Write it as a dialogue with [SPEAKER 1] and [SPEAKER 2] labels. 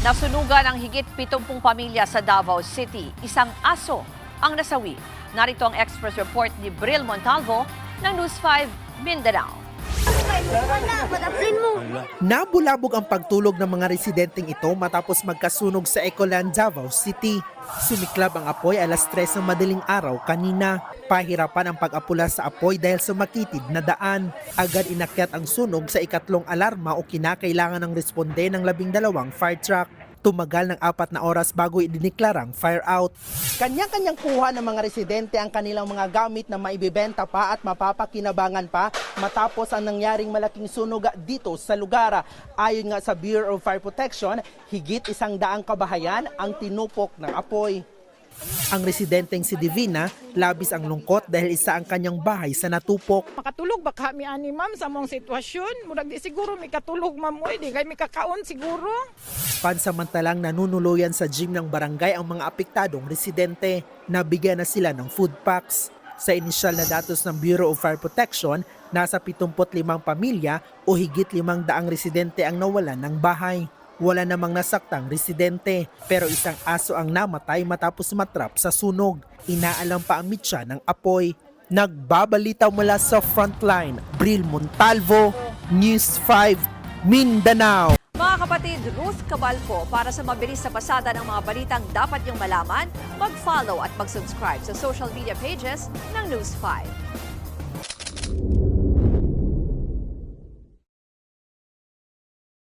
[SPEAKER 1] Nasunugan ang higit 70 pamilya sa Davao City. Isang aso ang nasawi. Narito ang express report ni Bril Montalvo ng News 5 Mindanao.
[SPEAKER 2] Nabulabog ang pagtulog ng mga residenteng ito matapos magkasunog sa Ecoland, Davao City. Sumiklab ang apoy alas 3 ng madaling araw kanina. Pahirapan ang pag-apula sa apoy dahil sa makitid na daan. Agad inakyat ang sunog sa ikatlong alarma o kinakailangan ng responde ng 12 fire truck. Tumagal ng 4 na oras bago idiniklarang fire out. Kanya-kanyang kuha ng mga residente ang kanilang mga gamit na maibibenta pa at mapapakinabangan pa matapos ang nangyaring malaking sunog dito sa lugar. Ayon nga sa Bureau of Fire Protection, higit 100 kabahayan ang tinupok ng apoy. Ang residenteng si Divina, labis ang lungkot dahil isa ang kanyang bahay sa natupok.
[SPEAKER 3] Makatulog ba kami ani ma'am sa mong sitwasyon? Murag di siguro may katulog ma'am oy, di kay may kakaon siguro.
[SPEAKER 2] Pansamantalang nanunuluyan sa gym ng barangay ang mga apektadong residente. Nabigyan na sila ng food packs. Sa inisyal na datos ng Bureau of Fire Protection, nasa 75 pamilya o higit 500 residente ang nawalan ng bahay. Wala namang nasaktang residente, pero isang aso ang namatay matapos matrap sa sunog. Inaalam pa ang mitya ng apoy. Nagbabalita mula sa frontline, Bril Montalvo, News 5, Mindanao.
[SPEAKER 1] Mga kapatid, Ruth Cabalco, para sa mabilis na pasada ng mga balitang dapat niyong malaman, mag-follow at mag-subscribe sa social media pages ng News 5.